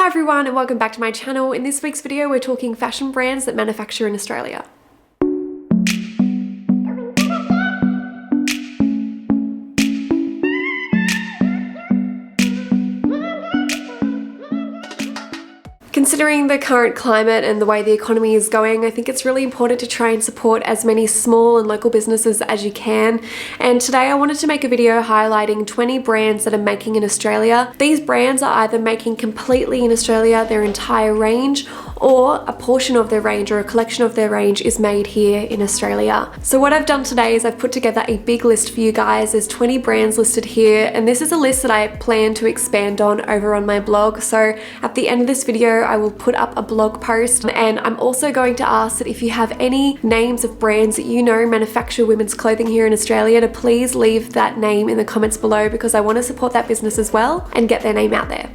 Hi everyone and welcome back to my channel. In this week's video we're talking fashion brands that manufacture in Australia. Considering the current climate and the way the economy is going, I think it's really important to try and support as many small and local businesses as you can. And today I wanted to make a video highlighting 20 brands that are making in Australia. These brands are either making completely in Australia their entire range, or a portion of their range or a collection of their range is made here in Australia. So what I've done today is I've put together a big list for you guys. There's 20 brands listed here, and this is a list that I plan to expand on over on my blog. So at the end of this video, I will put up a blog post, and I'm also going to ask that if you have any names of brands that you know manufacture women's clothing here in Australia, to please leave that name in the comments below, because I want to support that business as well and get their name out there.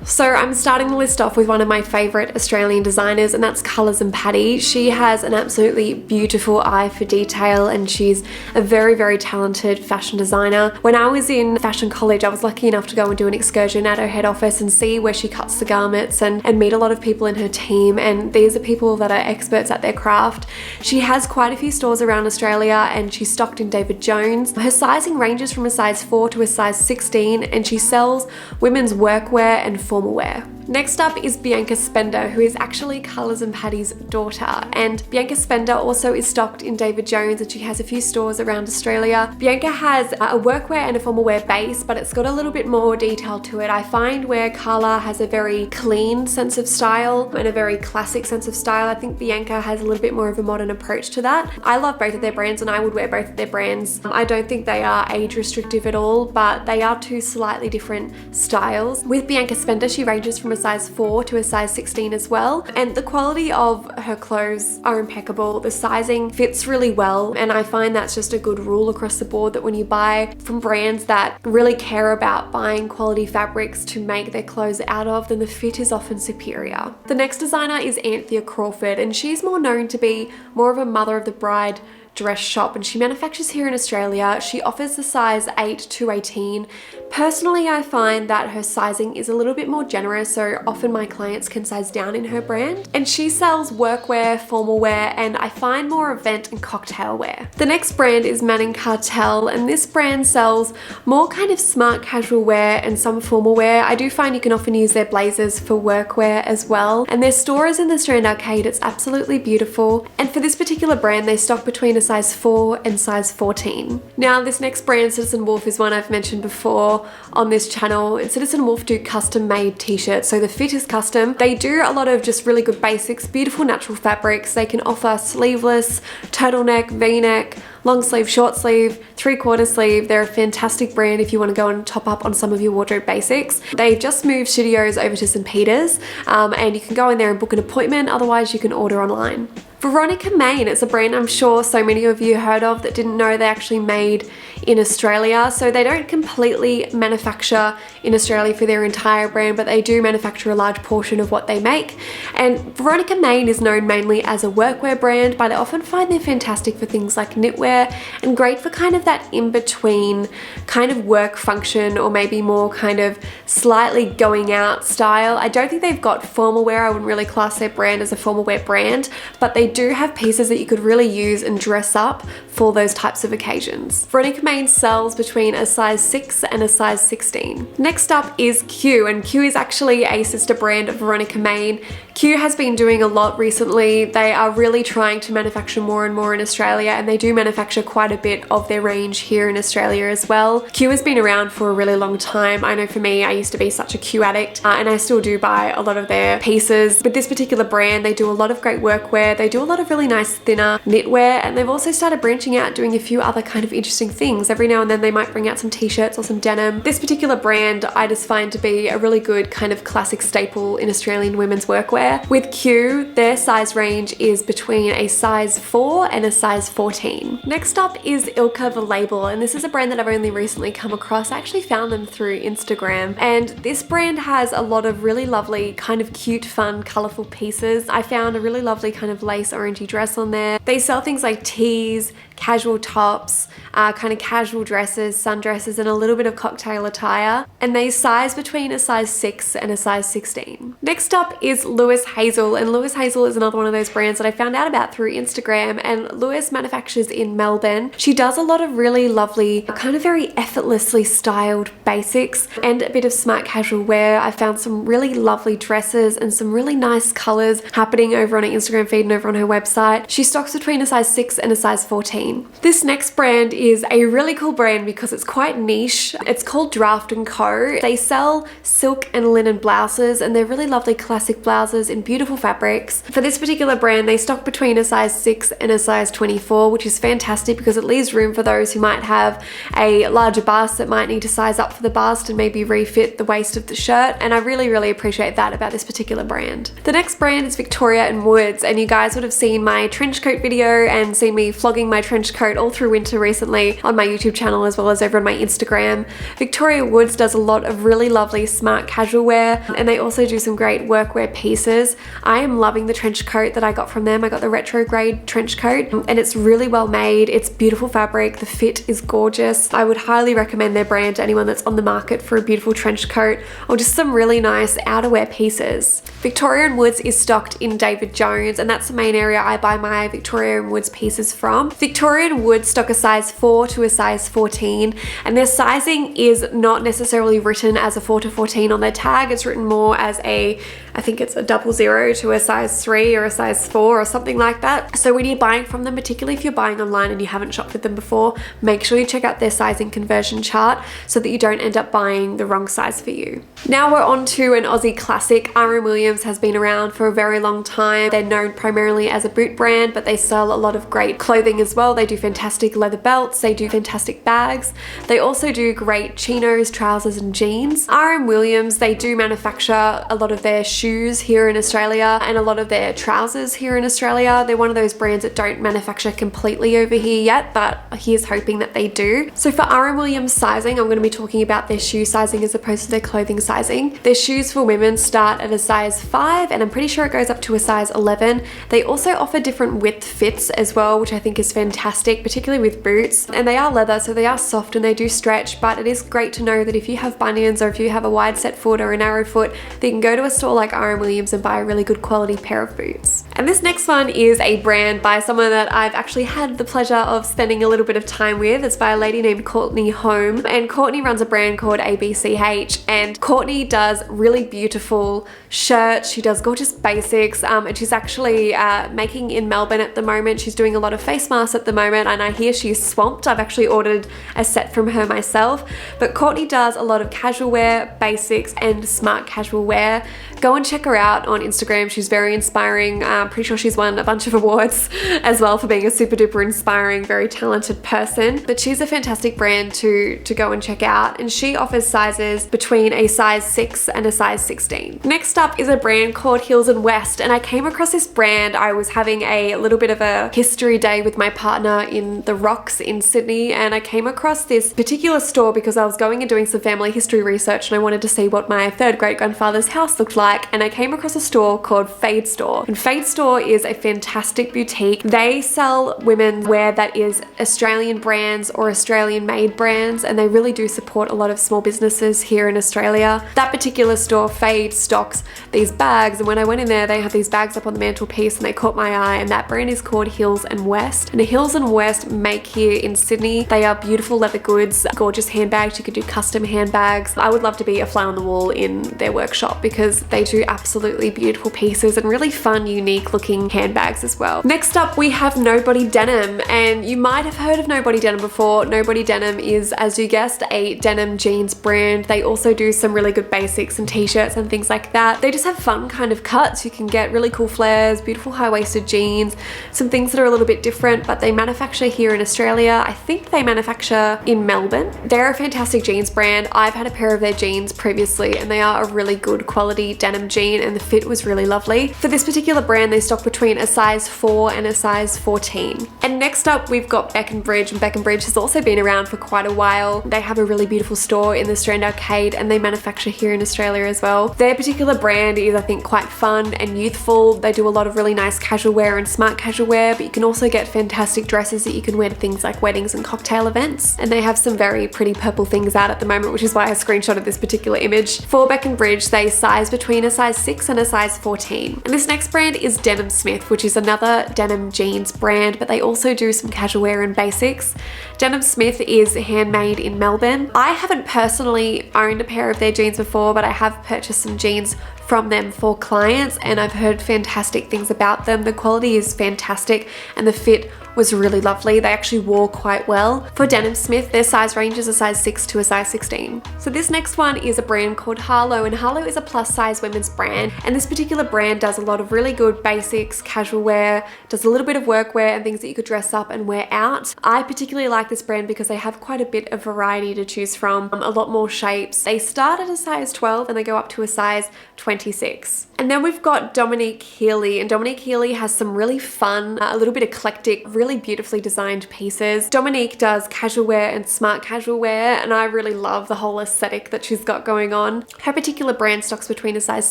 So I'm starting the list off with one of my favourite Australian designers, and that's Colours and Patty. She has an absolutely beautiful eye for detail, and she's a very, very talented fashion designer. When I was in fashion college, I was lucky enough to go and do an excursion at her head office and see where she cuts the garments and meet a lot of people in her team, and these are people that are experts at their craft. She has quite a few stores around Australia, and she's stocked in David Jones. Her sizing ranges from a size 4 to a size 16, and she sells women's workwear and formal wear. Next up is Bianca Spender, who is actually Colours and Patty's daughter, and Bianca Spender also is stocked in David Jones, and she has a few stores around Australia. Bianca has a workwear and a formal wear base, but it's got a little bit more detail to it. I find where Carla has a very clean sense of style and a very classic sense of style, I think Bianca has a little bit more of a modern approach to that. I love both of their brands, and I would wear both of their brands. I don't think they are age restrictive at all, but they are two slightly different styles. With Bianca Spender, she ranges from a size 4 to a size 16 as well, and the quality of her clothes are impeccable. The sizing fits really well, and I find that's just a good rule across the board, that when you buy from brands that really care about buying quality fabrics to make their clothes out of, then the fit is often superior. The next designer is Anthea Crawford, and she's more known to be more of a mother of the bride dress shop, and she manufactures here in Australia. She offers the size 8 to 18. Personally, I find that her sizing is a little bit more generous, so often my clients can size down in her brand. And she sells workwear, formal wear, and I find more event and cocktail wear. The next brand is Manning Cartel, and this brand sells more kind of smart casual wear and some formal wear. I do find you can often use their blazers for workwear as well. And their store is in the Strand Arcade. It's absolutely beautiful. And for this particular brand, they stock between a size 4 and size 14. Now, this next brand, Citizen Wolf, is one I've mentioned before on this channel. And Citizen Wolf do custom made t-shirts, so the fit is custom. They do a lot of just really good basics, beautiful natural fabrics. They can offer sleeveless, turtleneck, v-neck, long sleeve, short sleeve, 3/4 sleeve. They're a fantastic brand if you want to go and top up on some of your wardrobe basics. They've just moved studios over to St. Peter's, and you can go in there and book an appointment. Otherwise, you can order online. Veronica Maine, it's a brand I'm sure so many of you heard of that didn't know they actually made in Australia. So they don't completely manufacture in Australia for their entire brand, but they do manufacture a large portion of what they make. And Veronica Maine is known mainly as a workwear brand, but I often find they're fantastic for things like knitwear, and great for kind of that in-between kind of work function, or maybe more kind of slightly going out style. I don't think they've got formal wear. I wouldn't really class their brand as a formal wear brand, but they do have pieces that you could really use and dress up for those types of occasions. Veronica Maine sells between a size 6 and a size 16. Next up is Q, and Q is actually a sister brand of Veronica Maine. Q has been doing a lot recently. They are really trying to manufacture more and more in Australia, and they do manufacture quite a bit of their range here in Australia as well. Q has been around for a really long time. I know for me, I used to be such a Q addict, and I still do buy a lot of their pieces. With this particular brand, they do a lot of great workwear. They do a lot of really nice thinner knitwear, and they've also started branching out, doing a few other kind of interesting things. Every now and then they might bring out some t-shirts or some denim. This particular brand I just find to be a really good kind of classic staple in Australian women's workwear. With Q, their size range is between a size 4 and a size 14. Next up is Ilka the Label, and this is a brand that I've only recently come across. I actually found them through Instagram, and this brand has a lot of really lovely kind of cute, fun, colourful pieces. I found a really lovely kind of lace orangey dress on there. They sell things like tees, casual tops, kind of casual dresses, sundresses, and a little bit of cocktail attire. And they size between a size 6 and a size 16. Next up is Lewis Hazel, and Lewis Hazel is another one of those brands that I found out about through Instagram, and Lewis manufactures in Melbourne. She does a lot of really lovely, kind of very effortlessly styled basics and a bit of smart casual wear. I found some really lovely dresses and some really nice colors happening over on her Instagram feed and over on her website. She stocks between a size 6 and a size 14. This next brand is a really cool brand because it's quite niche. It's called Draft & Co. They sell silk and linen blouses, and they're really lovely classic blouses in beautiful fabrics. For this particular brand, they stock between a size 6 and a size 24, which is fantastic because it leaves room for those who might have a larger bust that might need to size up for the bust and maybe refit the waist of the shirt, and I really appreciate that about this particular brand. The next brand is Victoria & Woods, and you guys would have seen my trench coat video and seen me flogging my trench coat all through winter recently on my YouTube channel as well as over on my Instagram. Victoria Woods does a lot of really lovely smart casual wear, and they also do some great workwear pieces. I am loving the trench coat that I got from them. I got the retrograde trench coat, and it's really well made. It's beautiful fabric. The fit is gorgeous. I would highly recommend their brand to anyone that's on the market for a beautiful trench coat or just some really nice outerwear pieces. Victoria & Woods is stocked in David Jones, and that's the main area I buy my Victoria & Woods pieces from. Victoria & Woods stock a size 4 to a size 14, and their sizing is not necessarily written as a 4 to 14 on their tag. It's written more as I think it's a 00 to a size 3 or a size 4 or something like that. So when you're buying from them, particularly if you're buying online and you haven't shopped with them before, make sure you check out their sizing conversion chart so that you don't end up buying the wrong size for you. Now we're on to an Aussie classic. R.M. Williams has been around for a very long time. They're known primarily as a boot brand, but they sell a lot of great clothing as well. They do fantastic leather belts, they do fantastic bags. They also do great chinos, trousers, and jeans. R.M. Williams, they do manufacture a lot of their shoes here in Australia and a lot of their trousers here in Australia. They're one of those brands that don't manufacture completely over here yet, but here's hoping that they do. So for R.M. Williams sizing, I'm going to be talking about their shoe sizing as opposed to their clothing sizing. Their shoes for women start at a size 5, and I'm pretty sure it goes up to a size 11. They also offer different width fits as well, which I think is fantastic, particularly with boots. And they are leather, so they are soft and they do stretch, but it is great to know that if you have bunions or if you have a wide set foot or a narrow foot, that you can go to a store like R.M. Williams and buy a really good quality pair of boots. And this next one is a brand by someone that I've actually had the pleasure of spending a little bit of time with. It's by a lady named Courtney Home, and Courtney runs a brand called ABCH, and Courtney does really beautiful shirts. She does gorgeous basics, and she's actually making in Melbourne at the moment. She's doing a lot of face masks at the moment, and I hear she's swamped. I've actually ordered a set from her myself, but Courtney does a lot of casual wear, basics, and smart casual wear. Go and check her out on Instagram. She's very inspiring. I'm pretty sure she's won a bunch of awards as well for being a super duper inspiring, very talented person. But she's a fantastic brand to go and check out, and she offers sizes between a size 6 and a size 16. Next up is a brand called Hills and West, and I came across this brand. I was having a little bit of a history day with my partner in the Rocks in Sydney, and I came across this particular store because I was going and doing some family history research and I wanted to see what my third great grandfather's house looked like. And I came across a store called Fade Store. And Fade Store is a fantastic boutique. They sell women's wear that is Australian brands or Australian made brands, and they really do support a lot of small businesses here in Australia. That particular store, Fade, stocks these bags, and when I went in there, they had these bags up on the mantelpiece and they caught my eye, and that brand is called Hills and West. And Hills and West make here in Sydney. They are beautiful leather goods, gorgeous handbags. You could do custom handbags. I would love to be a fly on the wall in their workshop because they do absolutely beautiful pieces and really fun, unique looking handbags as well. Next up, we have Nobody Denim, and you might have heard of Nobody Denim before. Nobody Denim is, as you guessed, a denim jeans brand. They also do some really good basics and t-shirts and things like that. They just have fun kind of cuts. You can get really cool flares, beautiful high-waisted jeans, some things that are a little bit different, but they manufacture here in Australia. I think they manufacture in Melbourne. They're a fantastic jeans brand. I've had a pair of their jeans previously, and they are a really good quality denim jean, and the fit was really lovely. For this particular brand, they stock between a size 4 and a size 14. And next up, we've got Beckenbridge, and Beckenbridge has also been around for quite a while. They have a really beautiful store in the Strand Arcade, and they manufacture manufacture here in Australia as well. Their particular brand is, I think, quite fun and youthful. They do a lot of really nice casual wear and smart casual wear, but you can also get fantastic dresses that you can wear to things like weddings and cocktail events. And they have some very pretty purple things out at the moment, which is why I screenshotted this particular image. For Beck & Bridge, they size between a size 6 and a size 14. And this next brand is Denim Smith, which is another denim jeans brand, but they also do some casual wear and basics. Denim Smith is handmade in Melbourne. I haven't personally owned a pair of their jeans before, but I have purchased some jeans from them for clients and I've heard fantastic things about them. The quality is fantastic and the fit was really lovely. They actually wore quite well. For Denim Smith, their size range is a size 6 to a size 16. So this next one is a brand called Harlow, and Harlow is a plus size women's brand, and this particular brand does a lot of really good basics, casual wear, does a little bit of workwear and things that you could dress up and wear out. I particularly like this brand because they have quite a bit of variety to choose from, a lot more shapes. They start at a size 12 and they go up to a size 26. And then we've got Dominique Healy, and Dominique Healy has some really fun, a little bit eclectic, really beautifully designed pieces. Dominique does casual wear and smart casual wear, and I really love the whole aesthetic that she's got going on. Her particular brand stocks between a size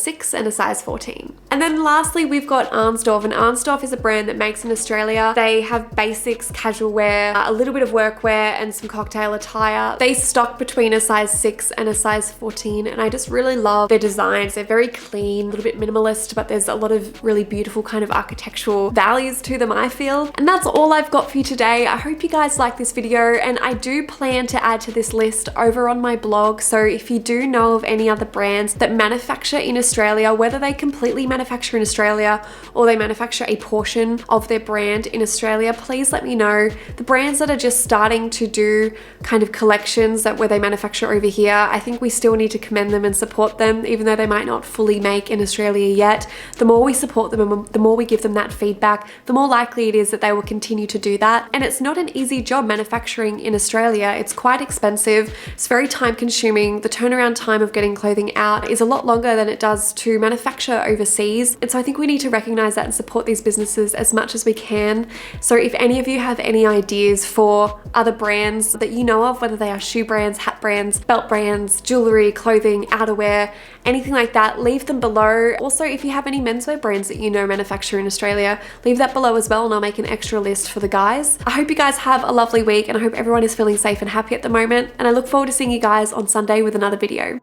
6 and a size 14. And then lastly, we've got Arnsdorf, and Arnsdorf is a brand that makes in Australia. They have basics, casual wear, a little bit of workwear and some cocktail attire. They stock between a size 6 and a size 14, and I just really love their designs. They're very clean, a little bit minimalist, but there's a lot of really beautiful kind of architectural values to them, I feel. And that's all I've got for you today. I hope you guys like this video, and I do plan to add to this list over on my blog. So if you do know of any other brands that manufacture in Australia, whether they completely manufacture in Australia or they manufacture a portion of their brand in Australia, please let me know. The brands that are just starting to do kind of collections where they manufacture over here, I think we still need to commend them and support them, even though they might not fully make in Australia yet. The more we support them and the more we give them that feedback, the more likely it is that they will continue to do that. And it's not an easy job manufacturing in Australia. It's quite expensive. It's very time consuming. The turnaround time of getting clothing out is a lot longer than it does to manufacture overseas. And so I think we need to recognize that and support these businesses as much as we can. So if any of you have any ideas for other brands that you know of, whether they are shoe brands, hat brands, belt brands, jewelry, clothing, outerwear, anything like that, leave them below. Also, if you have any menswear brands that you know manufacture in Australia, leave that below as well and I'll make an extra list for the guys. I hope you guys have a lovely week and I hope everyone is feeling safe and happy at the moment, and I look forward to seeing you guys on Sunday with another video.